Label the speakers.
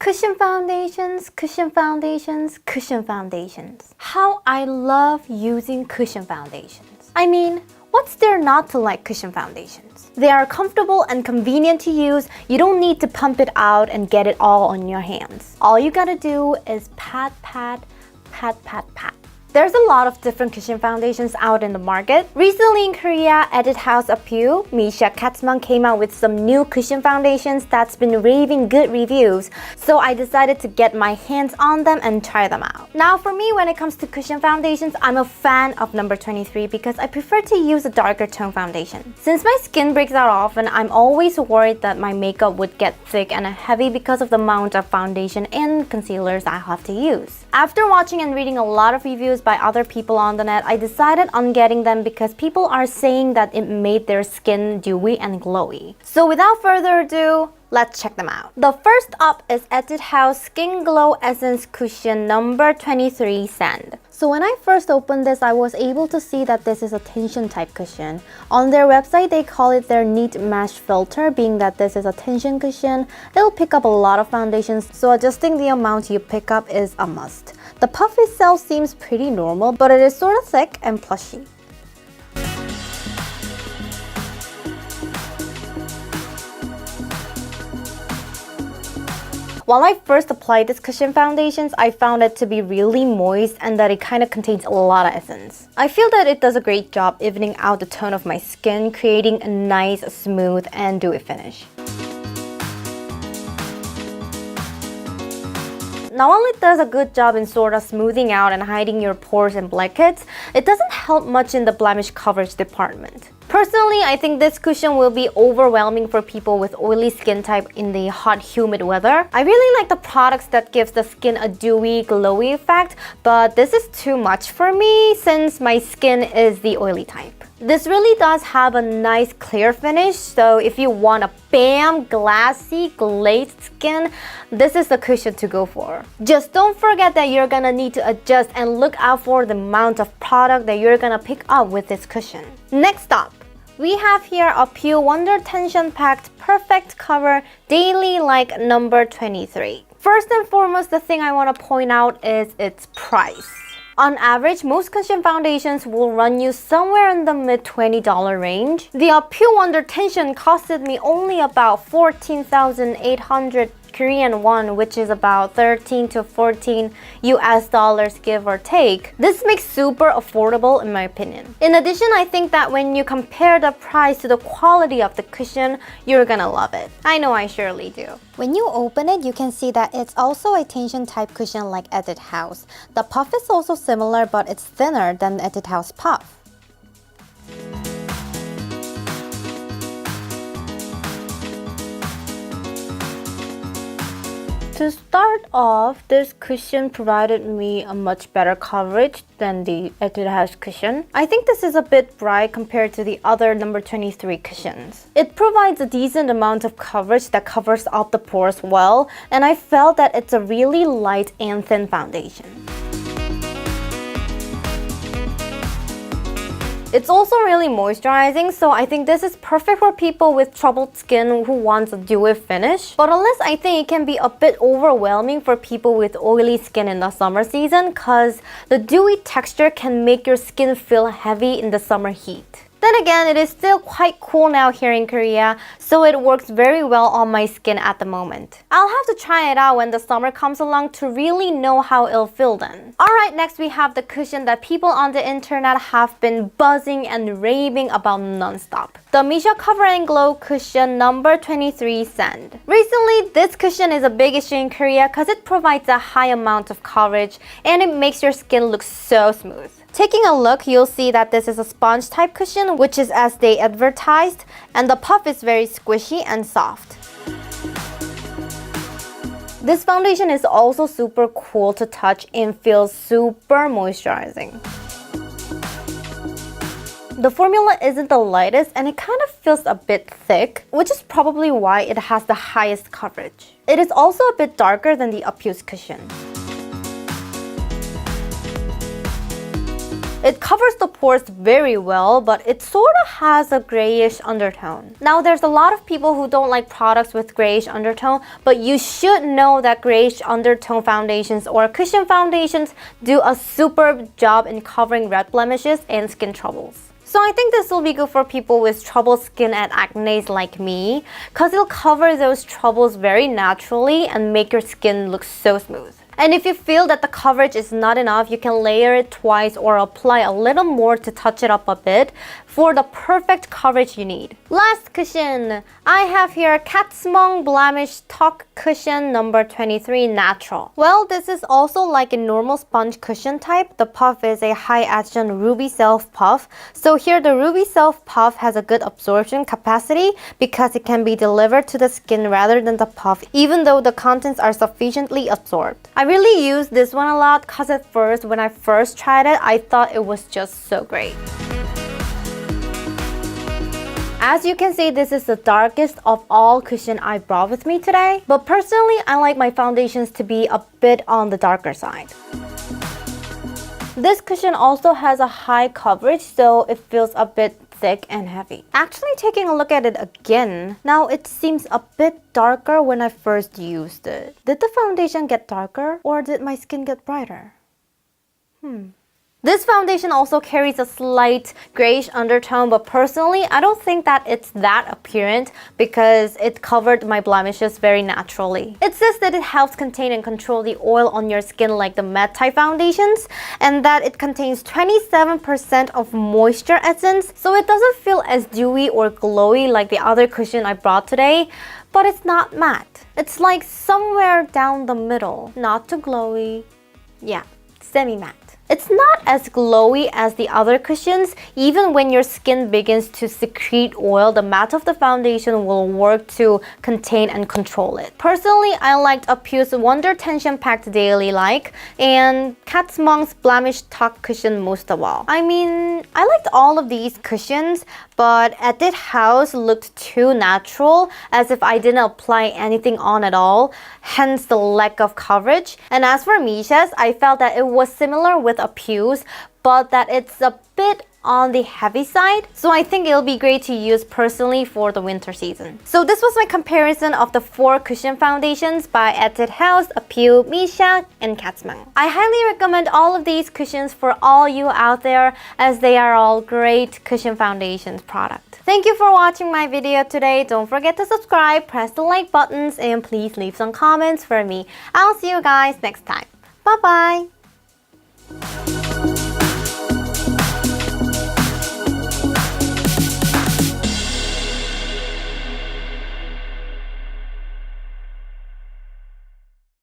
Speaker 1: Cushion foundations, cushion foundations, cushion foundations. How I love using cushion foundations. I mean, what's there not to like cushion foundations? They are comfortable and convenient to use. You don't need to pump it out and get it all on your hands. All you gotta do is pat, pat, pat, pat, pat. There's a lot of different cushion foundations out in the market. Recently in Korea, Etude House Apieu, Missha, Catsmong came out with some new cushion foundations that's been raving good reviews. So I decided to get my hands on them and try them out. Now for me, when it comes to cushion foundations, I'm a fan of number 23 because I prefer to use a darker tone foundation. Since my skin breaks out often, I'm always worried that my makeup would get thick and heavy because of the amount of foundation and concealers I have to use. After watching and reading a lot of reviews by other people on the net, I decided on getting them because people are saying that it made their skin dewy and glowy. So without further ado, let's check them out. The first up is Etude House Skin Glow Essence Cushion number 23 Sand. So when I first opened this, I was able to see that this is a tension type cushion. On their website, they call it their neat mesh filter, being that this is a tension cushion. It'll pick up a lot of foundations, so adjusting the amount you pick up is a must. The puff itself seems pretty normal, but it is sort of thick and plushy. While I first applied this cushion foundations, I found it to be really moist and that it kind of contains a lot of essence. I feel that it does a great job evening out the tone of my skin, creating a nice, smooth, and dewy finish. Not only it does a good job in sort of smoothing out and hiding your pores and blackheads, it doesn't help much in the blemish coverage department. Personally, I think this cushion will be overwhelming for people with oily skin type in the hot, humid weather. I really like the products that gives the skin a dewy, glowy effect, but this is too much for me since my skin is the oily type. This really does have a nice clear finish, so if you want a bam, glassy, glazed skin, this is the cushion to go for. Just don't forget that you're gonna need to adjust and look out for the amount of product that you're gonna pick up with this cushion. Next up, we have here Apieu Wonder Tension Pact Perfect Cover Daily Like number 23. First and foremost, the thing I want to point out is its price. On average, most cushion foundations will run you somewhere in the mid-$20 range. The Apieu Wonder Tension costed me only about 14,800 Korean won, which is about 13 to 14 US dollars give or take. This makes super affordable in my opinion. In addition, I think that when you compare the price to the quality of the cushion, you're gonna love it. I know I surely do. When you open it, you can see that it's also a tension type cushion like Etude House. The puff is also similar, but it's thinner than the Etude House puff. To start off, this cushion provided me a much better coverage than the Etude House cushion. I think this is a bit bright compared to the other number 23 cushions. It provides a decent amount of coverage that covers up the pores well, and I felt that it's a really light and thin foundation. It's also really moisturizing, so I think this is perfect for people with troubled skin who wants a dewy finish. But unless I think it can be a bit overwhelming for people with oily skin in the summer season, cause the dewy texture can make your skin feel heavy in the summer heat. Then again, it is still quite cool now here in Korea, so it works very well on my skin at the moment. I'll have to try it out when the summer comes along to really know how it'll feel then. Alright, next we have the cushion that people on the internet have been buzzing and raving about non-stop. The Missha Cover and Glow Cushion number 23 Sand. Recently, this cushion is a big issue in Korea because it provides a high amount of coverage and it makes your skin look so smooth. Taking a look, you'll see that this is a sponge type cushion, which is as they advertised, and the puff is very squishy and soft. This foundation is also super cool to touch and feels super moisturizing. The formula isn't the lightest and it kind of feels a bit thick, which is probably why it has the highest coverage. It is also a bit darker than the Apieu's cushion. It covers the pores very well, but it sort of has a grayish undertone. Now, there's a lot of people who don't like products with grayish undertone, but you should know that grayish undertone foundations or cushion foundations do a superb job in covering red blemishes and skin troubles. So I think this will be good for people with troubled skin and acne like me, because it'll cover those troubles very naturally and make your skin look so smooth. And if you feel that the coverage is not enough, you can layer it twice or apply a little more to touch it up a bit for the perfect coverage you need. Last cushion, I have here Catsmong Blemish Talk Cushion number 23 Natural. Well, this is also like a normal sponge cushion type. The puff is a high adhesion ruby self puff. So here the ruby self puff has a good absorption capacity because it can be delivered to the skin rather than the puff, even though the contents are sufficiently absorbed. I really use this one a lot because at first, when I first tried it, I thought it was just so great. As you can see, this is the darkest of all cushion I brought with me today. But personally, I like my foundations to be a bit on the darker side. This cushion also has a high coverage, so it feels a bit thick and heavy. Actually, taking a look at it again, now it seems a bit darker when I first used it. Did the foundation get darker or did my skin get brighter? This foundation also carries a slight grayish undertone, but personally, I don't think that it's that apparent because it covered my blemishes very naturally. It says that it helps contain and control the oil on your skin like the matte type foundations, and that it contains 27% of moisture essence, so it doesn't feel as dewy or glowy like the other cushion I brought today, but it's not matte. It's like somewhere down the middle. Not too glowy. Yeah, semi-matte. It's not as glowy as the other cushions. Even when your skin begins to secrete oil, the matte of the foundation will work to contain and control it. Personally, I liked Apieu's Wonder Tension Pact Daily Like and Catsmong's Blemish Talk Cushion most of all. I mean, I liked all of these cushions, but Etude House looked too natural, as if I didn't apply anything on at all, hence the lack of coverage. And as for Missha's, I felt that it was similar with Apieu's, but that it's a bit on the heavy side, so I think it'll be great to use personally for the winter season. So this was my comparison of the 4 cushion foundations by Etude House, Apieu, Missha, and Catmong. I highly recommend all of these cushions for all you out there, as they are all great cushion foundations product. Thank you for watching my video today. Don't forget to subscribe, press the like buttons, and please leave some comments for me. I'll see you guys next time. Bye bye!